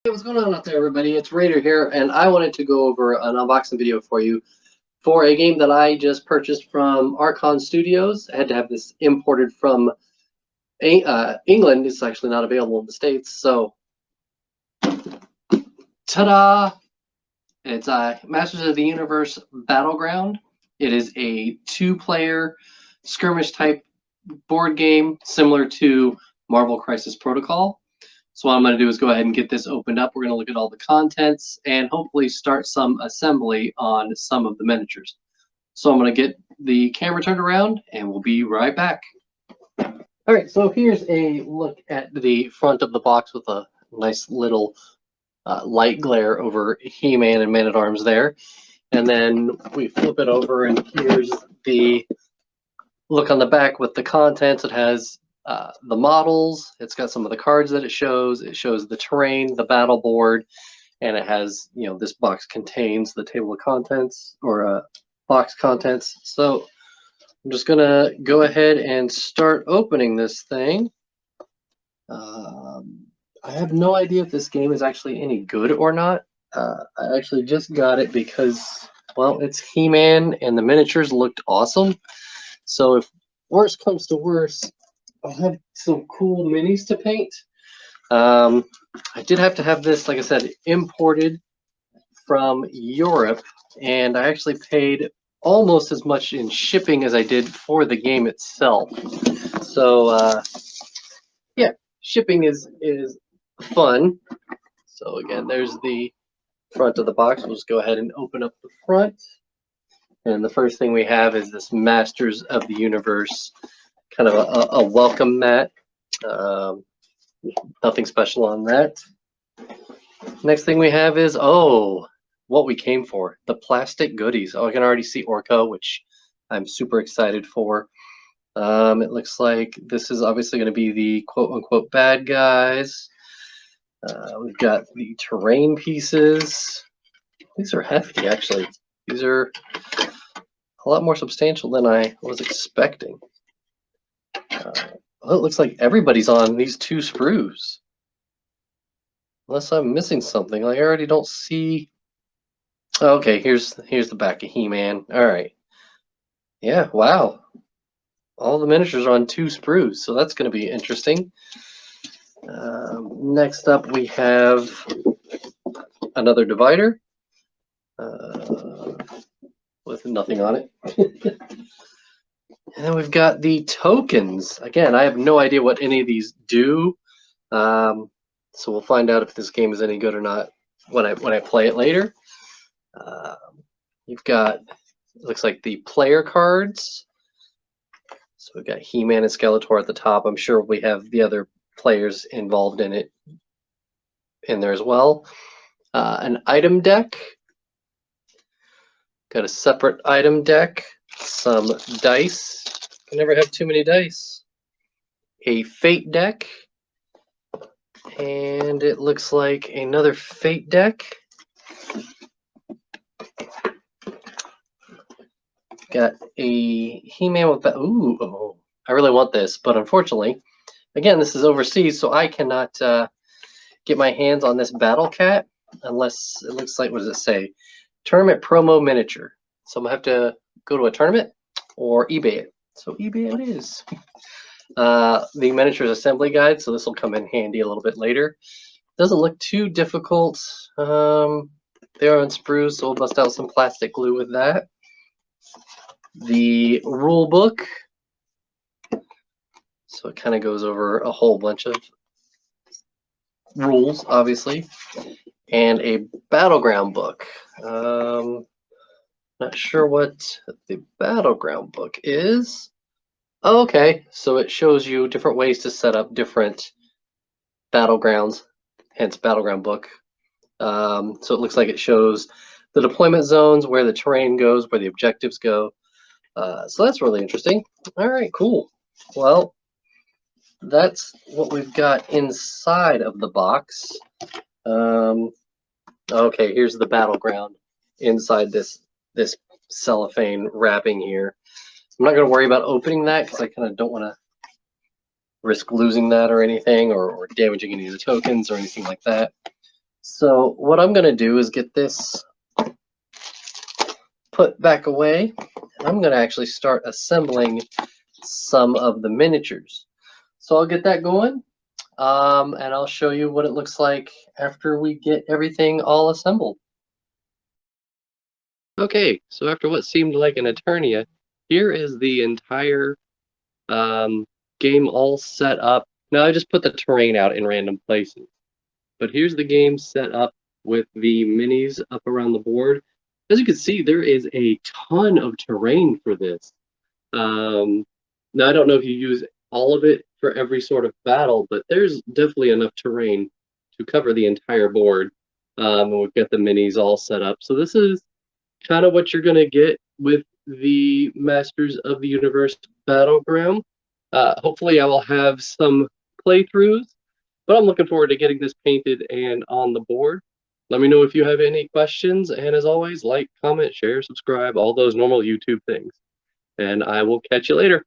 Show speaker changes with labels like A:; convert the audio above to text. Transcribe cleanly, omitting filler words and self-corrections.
A: Hey, what's going on out there, everybody? It's Raider here, and I wanted to go over an unboxing video for you for a game that I just purchased from Archon Studios. I had to have this imported from England. It's actually not available in the States, so ta-da! It's Masters of the Universe Battleground. It is a two-player skirmish type board game similar to Marvel Crisis Protocol. So what I'm going to do is go ahead and get this opened up. We're going to look at all the contents and hopefully start some assembly on some of the miniatures. So I'm going to get the camera turned around and we'll be right back. All right, so here's a look at the front of the box with a nice little light glare over He-Man and Man-at-Arms there. And then we flip it over and here's the look on the back with the contents. It has the models, it's got some of the cards that it shows the terrain, the battle board, and it has, this box contains the table of contents or box contents. So I'm just gonna go ahead and start opening this thing. I have no idea if this game is actually any good or not. I actually just got it because, well, it's He-Man and the miniatures looked awesome. So if worse comes to worse, I have some cool minis to paint. I did have to have this, like I said, imported from Europe, and I actually paid almost as much in shipping as I did for the game itself. So yeah, shipping is fun. So again, there's the front of the box. We'll just go ahead and open up the front. And the first thing we have is this Masters of the Universe, kind of a welcome mat. Nothing special on that. Next thing we have is, what we came for, the plastic goodies. I can already see Orko, which I'm super excited for. It looks like this is obviously going to be the quote-unquote bad guys. We've got the terrain pieces. These are hefty, actually. These are a lot more substantial than I was expecting. Well, it looks like everybody's on these two sprues. Unless I'm missing something. Like I already don't see. Okay, here's the back of He-Man. All right. Yeah, wow. All the miniatures are on two sprues, so that's going to be interesting. Next up, we have another divider with nothing on it. And then we've got the tokens. Again, I have no idea what any of these do. So we'll find out if this game is any good or not when I play it later. You've got, it looks like the player cards. So we've got He-Man and Skeletor at the top. I'm sure we have the other players involved in it in there as well. An item deck. Got a separate item deck. Some dice. Can never have too many dice. A fate deck. And it looks like another fate deck. Got a He-Man with ooh, I really want this, but unfortunately, again, this is overseas, so I cannot get my hands on this Battle Cat unless it looks like, what does it say? Tournament promo miniature. So I'm gonna have to go to a tournament or eBay it. So eBay it is. The miniatures assembly guide, so this will come in handy a little bit later. Doesn't look too difficult. They are on sprues, so we'll bust out some plastic glue with that. The rule book. So it kind of goes over a whole bunch of rules, obviously. And a Battleground book. Not sure what the Battleground book is. Oh, okay, so it shows you different ways to set up different battlegrounds, hence Battleground book. So it looks like it shows the deployment zones, where the terrain goes, where the objectives go. So that's really interesting. All right, cool. Well, that's what we've got inside of the box. Okay, here's the Battleground inside this cellophane wrapping here. I'm not going to worry about opening that because I kind of don't want to risk losing that or anything, or damaging any of the tokens or anything like that. So what I'm going to do is get this put back away. I'm going to actually start assembling some of the miniatures. So I'll get that going, and I'll show you what it looks like after we get everything all assembled. Okay, so after what seemed like an eternity, here is the entire game all set up. Now I just put the terrain out in random places. But here's the game set up with the minis up around the board. As you can see, there is a ton of terrain for this. Now, I don't know if you use all of it for every sort of battle, but there's definitely enough terrain to cover the entire board. And we've got the minis all set up. So this is kind of what you're going to get with the Masters of the Universe Battleground. Hopefully, I will have some playthroughs, but I'm looking forward to getting this painted and on the board. Let me know if you have any questions, and as always, like, comment, share, subscribe, all those normal YouTube things. And I will catch you later.